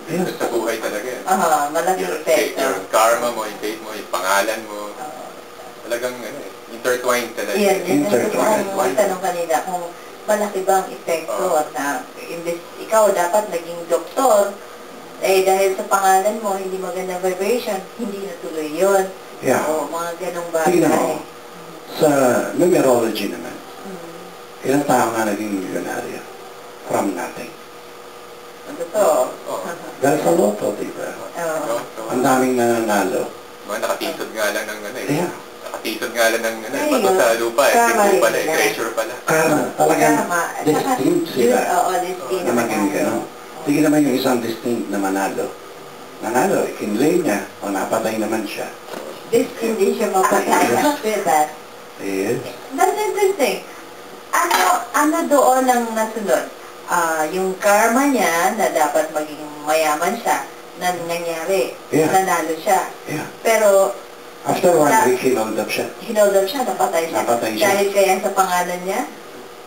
sa buhay talaga yan. Malaking epekto. Your karma mo, yung fate mo, yung pangalan mo. Talagang intertwined talaga. Yan ang tanong kanina, kung malaki ba ang epekto at imbes ikaw dapat naging doktor, dahil sa pangalan mo, hindi magandang vibration, hindi natuloy yun. Yeah. O mga ganong bagay. Tingnan mo, sa numerology naman, ilang tao nga naging milyonaryo from nothing. Totoo. Dahil sa loto, di ba? Ang daming nananalo. Mga nakatisod nga lang ng Yeah. nakatisod nga lang ng bato sa lupa. Timbo pala, treasure pala. Karma, talagang distinct sila destined na maging gano'n. Tingnan naman yung isang distinct na manalo. Nanalo, ikinlay niya, o napatay naman siya. Hindi siya mapatay after that. Yes. That's interesting. Ano doon ang nasunod? Yung karma niya na dapat maging mayaman siya, na nangyari. Yeah. Nanalo siya. Yeah. Pero, After 1 week, hinold up siya. napatay siya. Napatay siya. Dahil kaya sa pangalan niya,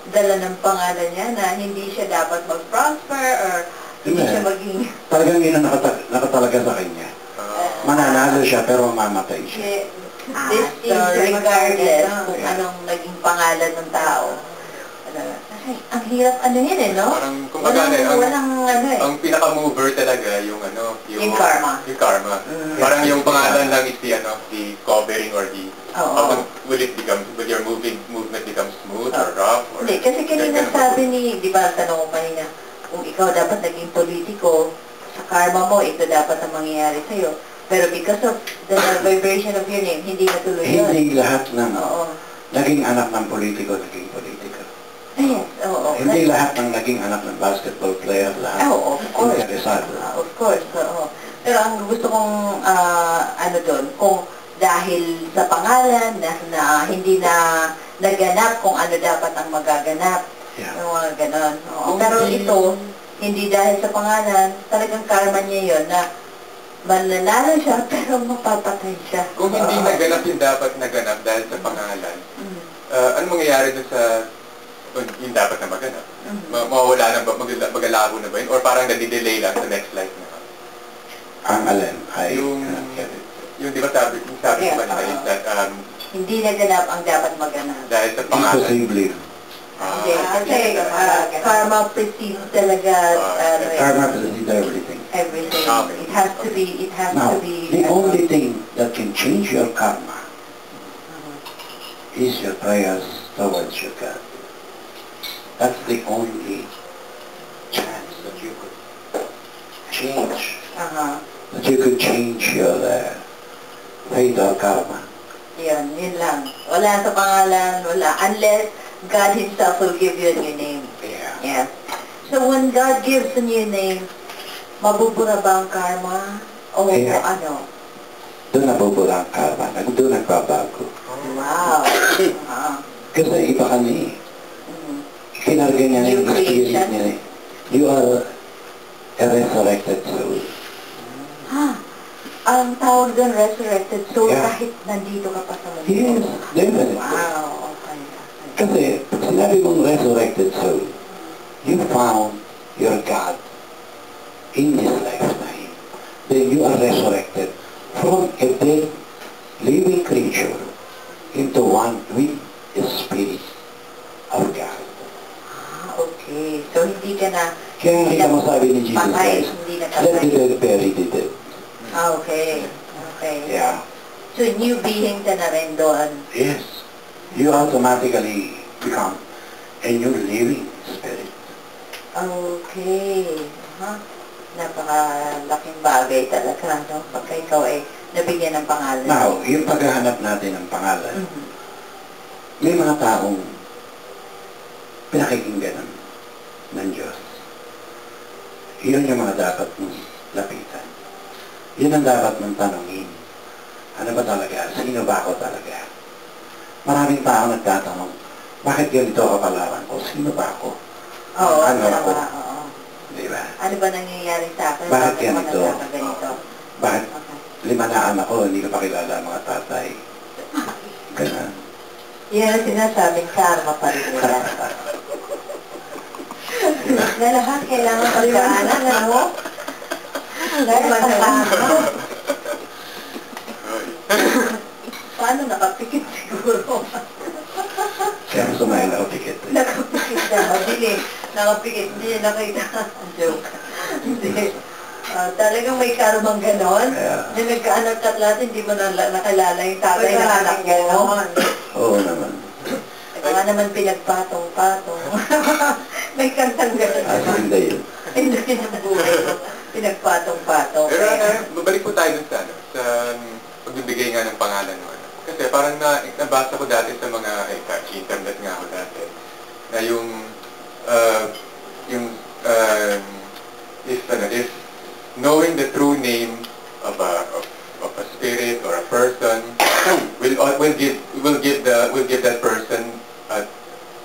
dala ng pangalan niya na hindi siya dapat mag-prosper or hindi siya maging... Talagang yun ang nakatalaga sa kanya. Mananalo siya pero mamamatay siya. This is regardless kung anong naging pangalan ng tao. Kasi ang hirap no? Parang, kumbaga walang ang pinaka-mover talaga yung Yung karma. Yung karma. Parang yung pangalan lang is the covering or the will your movement becomes smooth or rough or hindi, kasi kanina sabi di ba, tanong ko kanina, kung ikaw dapat naging politiko, sa karma mo, ito dapat ang mangyayari sa'yo. Pero because of the vibration of your name, hindi natuloy yun. Hindi lahat ng Oo. naging anak ng politiko, naging politiko. Yes, oo. Hindi lahat ng naging anak ng basketball player, lahat Of course. interesado. Of course, oo. Pero ang gusto kong, doon, kung dahil sa pangalan na hindi na naganap kung ano dapat ang magaganap. Yeah. Yung mga ganon. Oo. Pero ito, hindi dahil sa pangalan, talagang karma niya yun na mananalo siya pero mapapatay siya. Kung hindi naganap yung dapat naganap dahil sa pangalan, ano mangyayari dun sa yung dapat na maganap? Mawawala na ba? Magalabo na ba yun? Or parang nadidelay lang sa next life na? Ang alin ay yung di ba sabi ko kanina is that hindi naganap ang dapat maganap. dahil sa pangalan. imposible. Hindi, kasi karma precedes talaga Karma precedes everything. everything. Okay. It has to be, Now, the only thing that can change your karma is your prayers towards your God. That's the only chance that you could change. That you could change your fate or karma. Yun lang. Wala sa pangalan, wala. Unless God Himself will give you a new name. Yeah. Yes. So when God gives a new name, mabubura ba ang karma? O Kaya- ano? Doon nabubura ang karma. Doon nagbabago. Wow. Kasi iba ka na eh. Mm. Kinarga niya na New yung spirit creation? niya eh. You are a resurrected soul. Ang tawag doon, resurrected soul, Yeah. kahit nandito ka pa sa mundo. Yes, definitely. Wow, okay. Kasi pag sinabi mong resurrected soul, you found your God in this lifetime. Then you are resurrected from a dead living creature into one with the Spirit of God. Okay. So, hindi ka na... Kaya hindi kita na mo sabi ni Jesus patay, Christ, hindi na let the patay. dead bury the dead. Okay. Okay. Yeah. So, new being ka na rin doon. Yes. You automatically become a new living spirit. Okay. Napakalaking bagay talaga, no? Pagka ikaw ay nabigyan ng pangalan. Now, yung paghahanap natin ng pangalan, Mhm. may mga taong pinakikinggan ng Diyos. Yun yung mga dapat mong lapitan. Yun ang dapat mong tanongin. Ano ba talaga? Sino ba ako talaga? Maraming tao nagtatanong, bakit ganito ang kapalaran ko? Sino ba ako? Oo, Ano tama, ako? oo. Di ba? Ano ba nangyayari sa akin? Bakit ako ganito? nagkakaganito? Bakit Okay. 5 na anak ko, hindi ko pa kilala ang mga tatay? Ganun. Yan ang sinasabing karma pa rin nila. Na lahat kailangan pagdaanan, ano? Dahil sa karma. Paano nakapikit siguro? Kaya gusto may nakapikit. Nakapikit na, madilim. Nakapikit, hindi niya nakita. Joke. Hindi. Talagang may karmang ganon. Yeah. Na nagkaanak ka lahat, hindi mo nakilala yung tatay na anak mo. Oo naman. Ito nga naman pinagpatong-patong. May kantang ganon. Hindi yun. Hindi ng buhay ko. Pinagpatong-patong. Pero babalik po tayo dun sa, sa pagbibigay nga ng pangalan mo. Kasi parang nabasa ko dati sa mga, internet nga ako dati, na if knowing the true name of a spirit or a person will give that person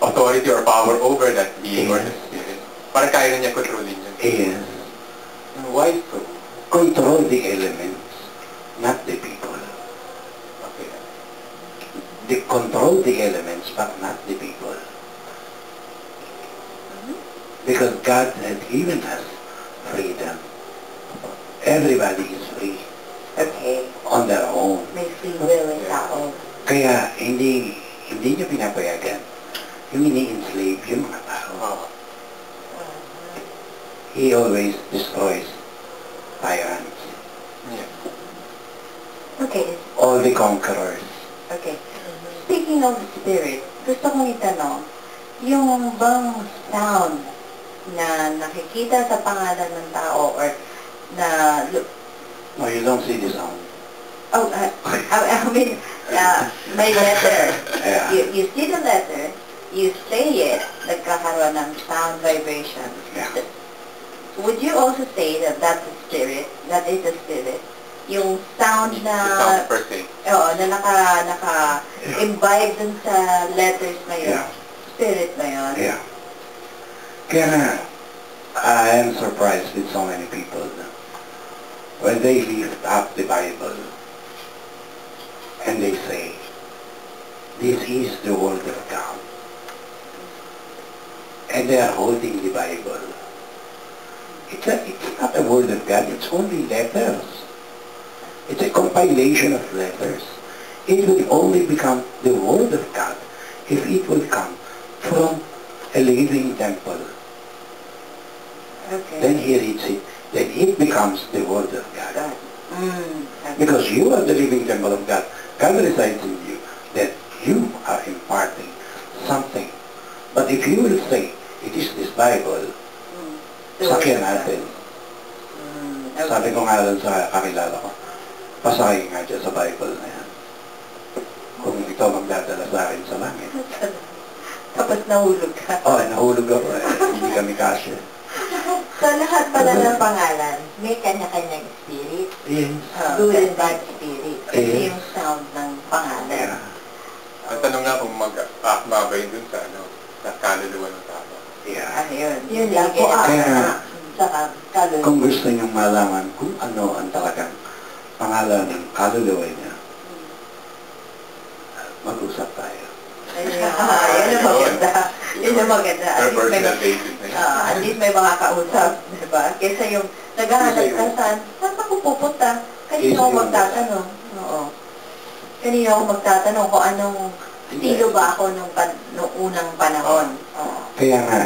authority or power over that being or the spirit. Parang kaya na niya kontrolin yun. Yes. Why so? Control the elements, not the people. Okay. They control the elements, but not the people. Because God has given us freedom. Everybody is free Okay. on their own. May free will yung tao. Kaya hindi niya pinapayagan yung ini-enslave yung mga tao. Oh. He always destroys tyrants. Yeah. Okay. All the conquerors. Okay. Speaking of spirit, gusto kong itanong, yung bang sound na nakikita sa pangalan ng tao or na, No, you don't see the sound. I mean, may letter. Yeah. You see the letter, you say it, nagkakaroon ng sound vibration. Yeah. Would you also say that that's a spirit? That is a spirit? Yung sound The na... sound per se. Oo, na naka-imbibe dun sa letters na yun. Yeah. Spirit na yun. Yeah. Kaya nga, I am surprised with so many people when they lift up the Bible and they say, this is the Word of God. And they are holding the Bible. It's not a Word of God, it's only letters. It's a compilation of letters. It will only become the Word of God if it will come from a living temple. Okay. Then he reads it. Then it becomes the Word of God. God. Okay. Because you are the living temple of God. God resides in you. That you are imparting something. But if you will say, it is this Bible, The Word sakyan of God. natin. Okay. Sabi ko nga lang sa kakilala ko, pasakay nga dyan sa Bible na yan. Kung ikaw magdadala sa akin sa langit. Tapos nahulog ka. Oh, nahulog ako eh. Hindi kami kasya. Sa lahat pala ng pangalan, may kanya-kanyang spirit. Yes. Good and bad spirit. Kasi Yes. yung sound ng pangalan. Yeah. Ang tanong nga kung mag-akma ba yun dun sa, sa kaluluwa ng tao. Yeah. Ano yun? Yun lang po. Kaya- Saka kaluluwa. Kung gusto niyong malaman kung ano ang talagang pangalan ng kaluluwa niya, mag-usap tayo. Yun ang maganda. Yun ang maganda. Or personal basis na yun. At least may mga kausap, di ba? Kesa yung naghahanap ka saan ako pupunta? Kanina ako magtatanong. Oo. Kanina ako magtatanong kung anong estilo ba ako nung unang panahon. Oo. Kaya nga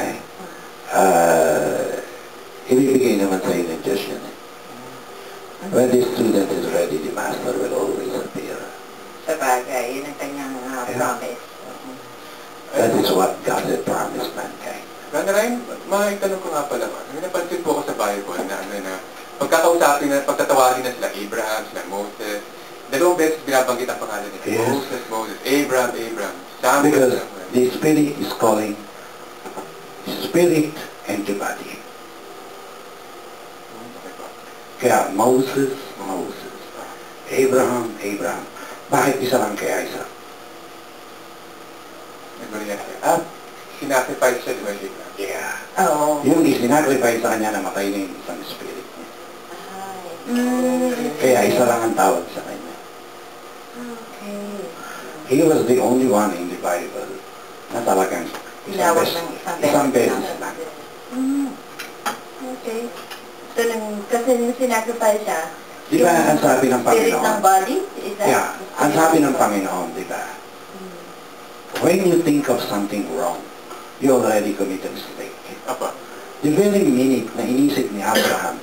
ibibigay naman sa'yo ng Diyos yan eh. When the student is ready, the master will always appear. Sa bagay, yun ang kanyang promise. That is what God had promised mankind. Brother Ryan, maitanong ko nga pala, may napansin po ako sa Bible na pagtatawagin na sila Abraham, sila Moses, dalawang beses binabanggit ang pangalan nila. Yes. Moses, Abraham. Samuel, Because Samuel. the Spirit is calling spirit and the body. Okay po. Kaya Moses. Abraham. Bakit isa lang kaya isa? Nagmariya siya. Sinacrifice siya, di ba, Abraham? Yeah. Oo. Yung isinacrifice sa kanya, namatay na yung isang spirit niya. Mm. Kaya isa lang ang tawag sa kanya. Okay. He was the only one in the Bible na talagang Tinawag ng isang beses lang. Okay. So, kasi nung sinacrifice siya, Di ba ang sabi ng spirit ng Panginoon? body? Is that? Yeah, ang sabi ng Panginoon, di ba? When you think of something wrong, you already commit a mistake. Apa. The very minute na inisip ni Abraham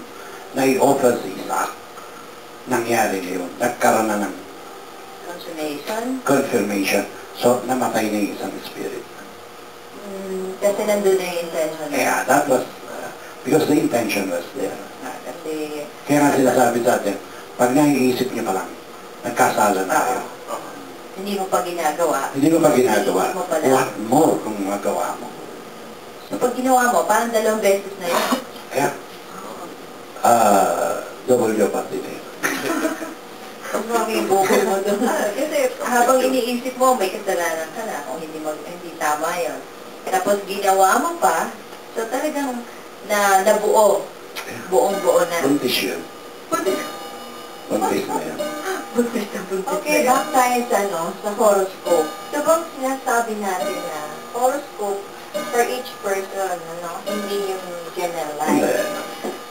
na i-offer si Isaac, nangyari na yun. Nagkaroon na ng Consummation? confirmation. So, namatay na yung isang spirit. Kasi nandun na yung intention. Yeah, that was, because the intention was there. Kasi, Kaya nga sinasabi sa atin, pag naiisip niyo pa lang, nagkasala na kayo. hindi mo pa ginagawa. Hindi mo pa ginagawa. Hindi mo pala. What more kung magawa mo? So, pag ginawa mo, parang 2 beses na yun. Kaya, double jeopardy na yun. Ang mga yung bukol mo doon. Kasi habang iniisip mo, may kasalanan ka na kung hindi tama yun. Tapos ginawa mo pa, so talagang nabuo. Buong-buo na. Buntis yun. Buntis. Buntis na yan. Buntis na buntis. Okay, back tayo sa horoscope. So, bang sinasabi natin na horoscope for each person, hindi yung generalize. Hindi.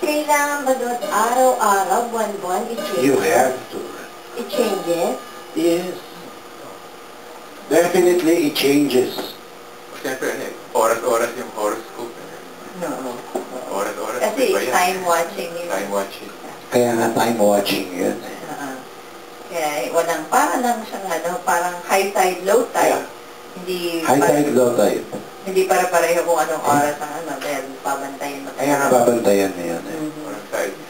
Kailangan ba doon araw-araw, buwan-buwan, You i-change? have to. I-change it? Yes. Definitely it changes. Siyempre, oras-oras yung horoscope. No. Oras-oras. Kasi iba yan. time watching yun. Time watching. Kaya nga time watching yun. Kaya walang, parang lang siyang parang high tide, low tide. Yeah. Hindi High tide, low tide. Hindi para-pareho kung anong oras ang dahil babantayan mo. Kaya nga babantayan na yun. Eh. Or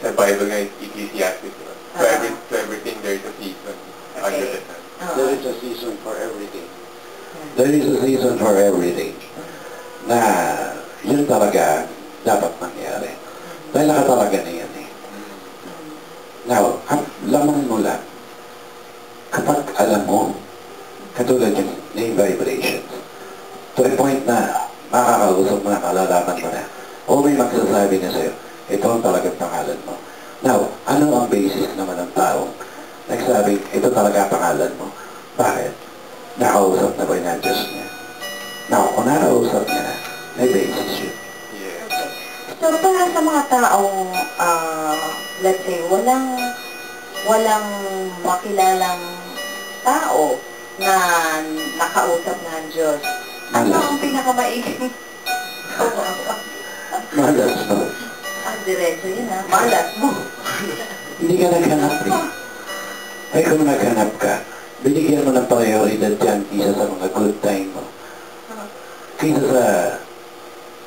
sa Bible nga, Ecclesiastes. Diba? To everything, there's a season. Under the sun. There is a season for everything. There is a season for everything. Na yun talaga dapat mangyari. Dahil nakatalaga na yan eh. Now, ang lamang mo lang, kapag alam mo, katulad yung name vibrations, to a point na makakausap mo na, malalaman mo na, o may magsasabi na sa'yo, ito ang talagang pangalan mo. Now, ano ang basis naman ng taong nagsabi, ito talaga ang pangalan mo? Bakit? Nakausap na ba yun ang Diyos niya? Now, kung nakausap niya na, may basis yun. Yeah. So, para sa mga taong, let's say, walang makilalang tao na nakausap na ang Diyos, ano Malas. ang pinakamaiging? Malas mo. Ang diretso yun malas mo. Hindi ka naghanap eh. Ay kung naghanap ka, binigyan mo ng prioridad dyan kisa sa mga good time mo. Kisa sa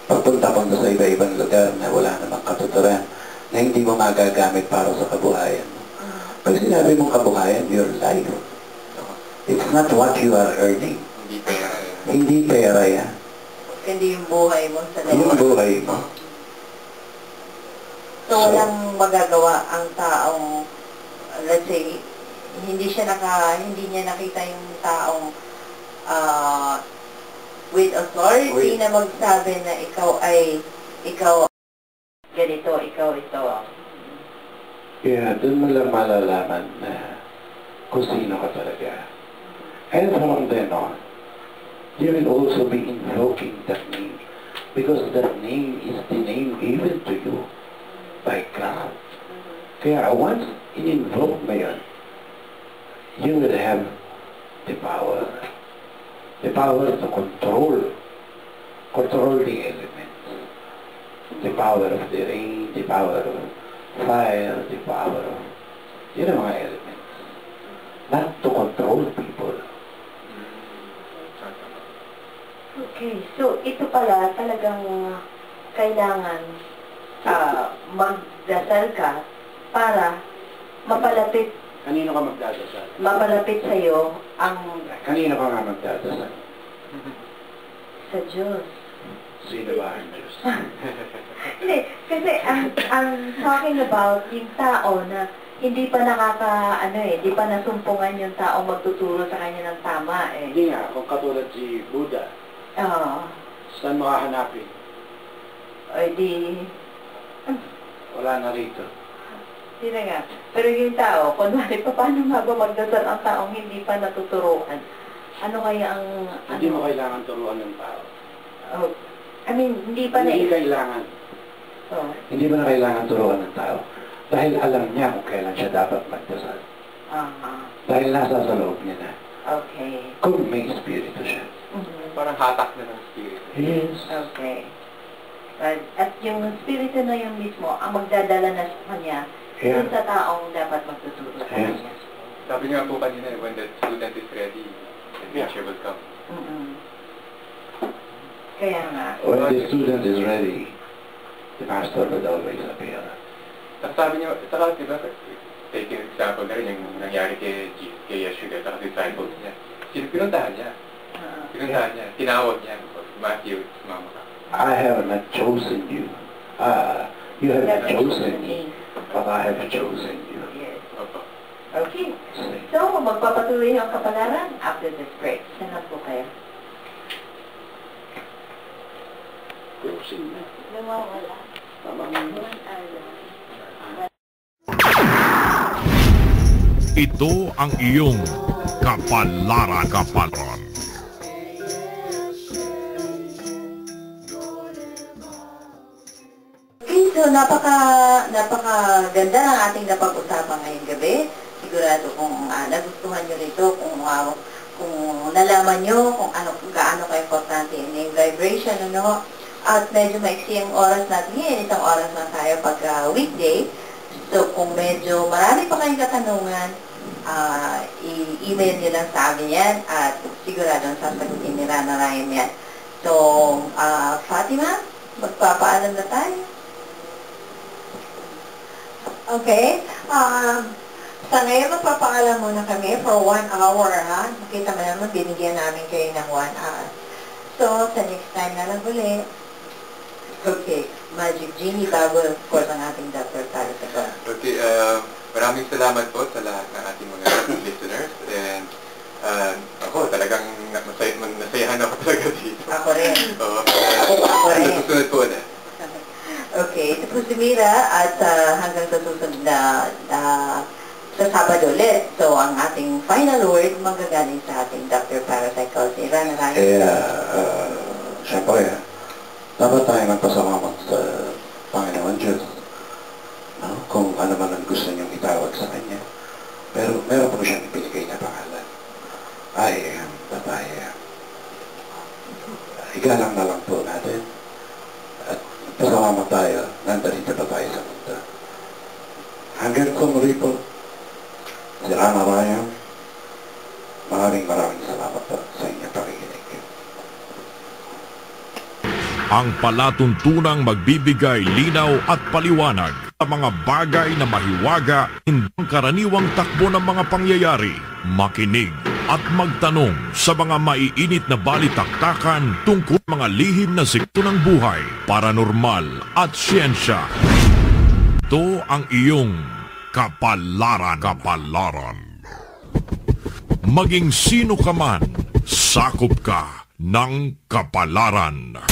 pagpunta-punta sa iba-ibang lugar na wala namang katuturan na hindi mo magagamit para sa kabuhayan mo. Pag sinabi mong kabuhayan, your life. It's not what you are earning. Hindi pera. Hindi pera yan. Hindi yung buhay mo sa Yung loob. buhay mo. So, walang magagawa ang taong let's say, hindi niya nakita yung taong with authority na magsabi na ikaw ganito, ikaw ito. Yeah, dun mo lang malalaman na kung sino ka talaga. And from then on, you will also be invoking that name because that name is the name given to you by God. Kaya once in-invoke mo yun, you will have the power to control the elements, the power of the rain, the power of fire, the power of, yun ang mga elements. Not to control people. Okay, so ito pala talagang kailangan magdasal ka para mapalapit. Kanino ka magdadasal? Mapalapit sa'yo ang Kanino ka nga magdadasal? sa Diyos. Sino ba ang Diyos? Hindi, kasi ang talking about yung tao na hindi pa hindi pa nasumpungan yung tao magtuturo sa kanya ng tama eh. Hindi nga, kung katulad si Buddha, saan mo hahanapin? Ay di... Wala na rito. Hindi na nga. Pero yung tao, kunwari, paano nga ba magdasal ang taong hindi pa natuturuan? Ano kaya ang... Hindi mo kailangan turuan ng tao. Oh, I mean, hindi pa Hindi kailangan. Oh. Hindi mo na kailangan turuan ng tao. Dahil alam niya kung kailan siya dapat magdasal. Dahil nasa sa loob niya na. Okay. Kung may espiritu siya. Parang hatak na ng spirit. Yes. Okay. At yung spirito na yun mismo, ang magdadala na sa kanya, Yeah. dun sa taong dapat magtuturo sa Yes. kanya. Sabi nga po kanina, when the student is ready, the teacher will come. Kaya nga. When the student is ready, the master will always appear. Tapos sabi niyo, saka diba, taking example na rin yung nangyari kay Yeshua at disciples niya. Pinuntahan niya. Tinawag niya. Matthew, sumama ka. I have not chosen you. You have not chosen me, but I have chosen you. Yes. Opo. Okay. So, magpapatuloy ang kapalaran after this break. Sanap po kayo. Chosen na. Nawawala. Ito ang iyong kapalaran. Okay, so napaka-ganda ng ating napag-usapan ngayong gabi. Sigurado kung nagustuhan nyo rito, kung nalaman nyo kung gaano ka-importante yung name vibration, ano. At medyo maiksi ang oras natin ngayon, isang oras lang tayo pag weekday. So kung medyo marami pa kayong katanungan, i-email nyo lang sa amin yan at siguradong sasagutin ni Rana Ryan yan. So, Fatima, magpapaalam na tayo. Okay. Sa ngayon, magpapaalam muna kami for 1 hour, ha? Makita mo naman, binigyan namin kayo ng 1 hour. So, sa next time na lang ulit. Okay. Magic Genie, bago, of course, ang ating Dr. Tarasagol. Okay, maraming salamat po sa lahat ng ating mga listeners. And ako, talagang nasayahan ako talaga dito. Ako rin. Oo. Ako rin. Sa susunod po na. Okay, ito po si Mira at hanggang sa susunod na sa Sabado ulit. So, ang ating final word manggagaling sa ating Dr. Parapsychology. Rana Ryan. Siyempre, dapat tayo magpasalamat sa Panginoon Diyos. No? Kung ano man ang gusto niyong itawag sa Kanya. Pero meron po siyang ibinigay na pangalan. I am that I am. Igalang na lang po natin. At pasalamat tayo, nandarito pa tayo sa mundo. Hanggang sa muli po, si Rana Ryan, maraming salamat po sa inyong pakikinig. Ang palatuntunang magbibigay linaw at paliwanag sa mga bagay na mahiwaga, hindi karaniwang takbo ng mga pangyayari. Makinig at magtanong sa mga maiinit na balitaktakan tungkol mga lihim na sikto ng buhay, paranormal at siyensya. Ito ang iyong kapalaran. Maging sino ka man, sakop ka ng kapalaran.